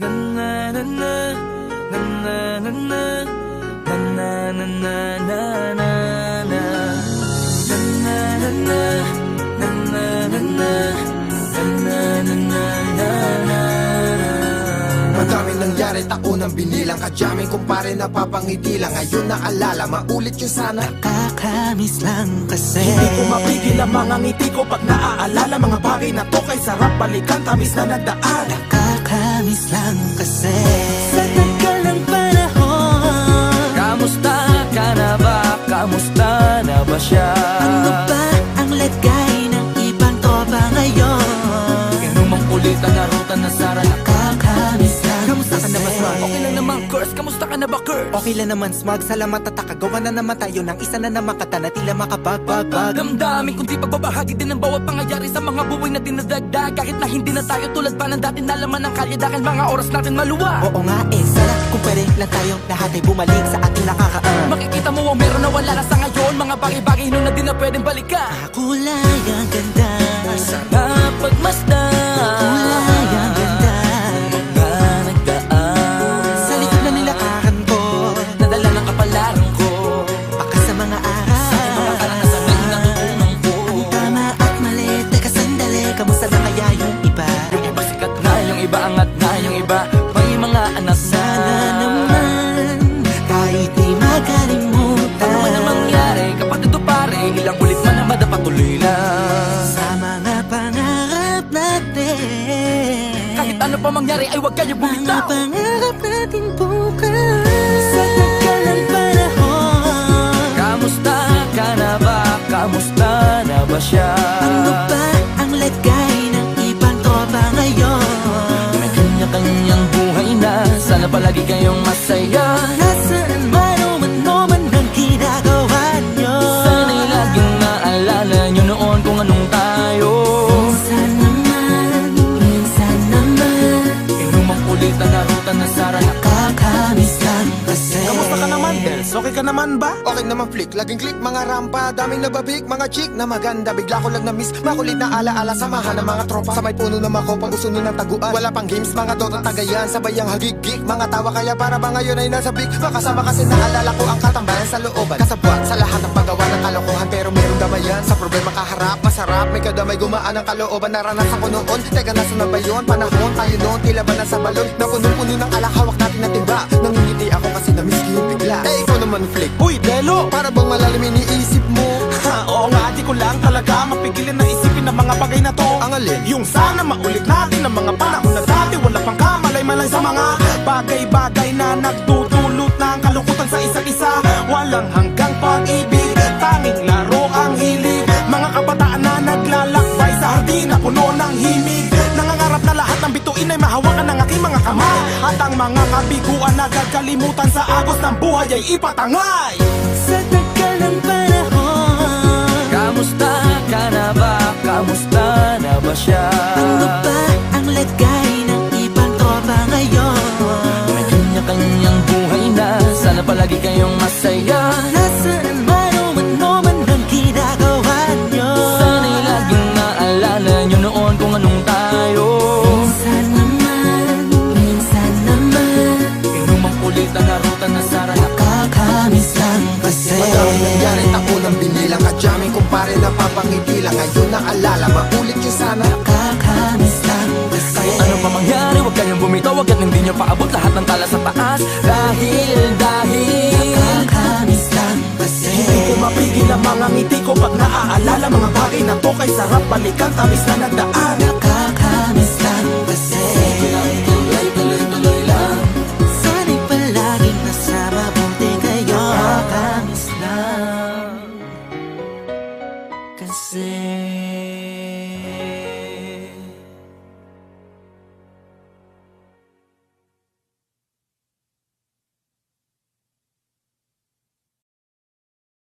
Na na na na na na na na na na na na na na na na na na. Madaming nangyari, taunang binilang, kadyaming kumpare napapangiti lang. Ngayon naalala, maulit yun sana. Nakakamiss lang kasi Hindi ko mapigil ang mga ngiti ko pag naaalala. Mga bagay na to kay sarap balikan, tamis na nagdaan. Nakakamiss lang kasi sa tagal ng panahon. Kamusta ka na ba? Kamusta na ba siya? Ano ba ang lagay ng ibang tropa ngayon? Inumang kulitan na ruta na sara. Nakakamiss lang Kamusta ka na ba, Smug? Okay lang naman, Curse. Kamusta ka na ba, Curse? Okay lang naman, Smug. Salamat at nakagawa na naman tayo ng isa na naman kata na tila makabagbag. Damdamin kundi pagbabahagi din ng bawat pangyayari sa mga buhay na dinadagdag. Kahit na hindi na tayo tulad pa ng dati na laman ng kalye, dahil mga oras natin maluwa. Oo nga sana kung pwede lang tayo lahat ay bumalik sa ating nakakaan. Makikita mo ang meron na wala na sa ngayon. Mga bagay-bagay nun na di na pwedeng balikan. Kulay ang ganda, Sarap pagmasdan. kulay ang ganda. Mga nagdaan Sa likod na nilakaran ko, nadala ng kapalaran ko. baka sa mga aral. Mga karanasan na natutunan ko. Ang tama at mali, teka sandali, kamusta na kaya yung iba? Yung iba sikat na, yung iba angat na, yung iba may mga anak na. Sana naman, kahit di makalimutan. Ano man ang mangyari, kapatid o pare, ilang ulit man na madapatuloy lang. Sa mga pangarap natin, Kahit ano pa mangyari ay huwag kayo mga bumitaw. pangarap natin bukas. Sa tagal ng panahon, Kamusta ka na ba? Kamusta na ba siya? ano ba ang lagay ng ibang tropa ngayon? May kanya-kanyang buhay na, sana palagi kayong masaya. Nasaan man o man ang ginagawa nyo? Sana'y laging maalala nyo noon kung anong tayo. Minsan naman Inumang kulitan na ruta na sara. nakakamiss lang kasi. Kamusta ka naman, Dels? Okay ka naman ba? Okay naman flick, laging click, mga rampa, daming nababik, mga chick na maganda. Bigla ko lang na-miss, makulit na alaala, samahan ng mga tropa. Sa may puno na makopang uso ng taguan. Wala pang games, mga dota tagayan, sabayang hagigik. Mga tawa kaya para ba ngayon ay nasa big. Makasama kasi naalala ko ang katambayan sa looban. Kasabwat sa lahat ng paggawa ng kalokohan, pero merong damayan. Sa problema kaharap, masarap, may kadamay gumaan ang kalooban. Naranasan ko noon, teka nasa na ba yun? Panahon tayo noon, tila ba nasa balon? Na puno-puno ng alak, hawak natin na timba. Nangingiti ako kasi na-miss ko yung bigla. Eh ikaw naman flick, Uy, Delo! para bang malalim iniisip mo? Ha, oo nga, di ko lang talaga mapigilin na isipin ang mga bagay na to. Ang alin? Yung sana maulit natin ang mga panahon na dati. Wala pang kamalay-malay sa mga bagay-bagay na nagdudulot ng kalungkutan sa isa't isa. Walang hanggang pag-ibig, tanging laro ang hilig. Mga kabataan na naglalakbay sa hardin na puno ng himig. Nangangarap na lahat ng bituin ay mahawakan ng aking mga kamay. At ang mga kabiguan na gagalimutan sa agos ng buhay ay ipatangay. Sa tagal ng panahon, Kamusta ka na ba? Kamusta na ba siya? ano ba ang lagay ng ibang tropa ngayon? May kanya-kanyang buhay na, sana palagi kayong masaya. Nasaan man o man ang ginagawa nyo? Sana'y laging maalala nyo noon kung anong tayo. Minsan naman Inumang kulitan na ruta na sara. nakakamiss lang kasi. Madaming nangyari, taunang binilang, kadyaming kumpare napapangiti lang. Ngayon naalala, maulit yun sana. Nakakamiss lang kasi. Kahit ano pa mangyari, huwag kayong bumitaw. Huwag hindi nyo paabot lahat ng tala sa taas. Dahil Nakakamiss lang kasi. Hindi ko mapigil ang mga ngiti ko pag naaalala. Mga bagay na to kay sarap balikan, tamis na nagdaan.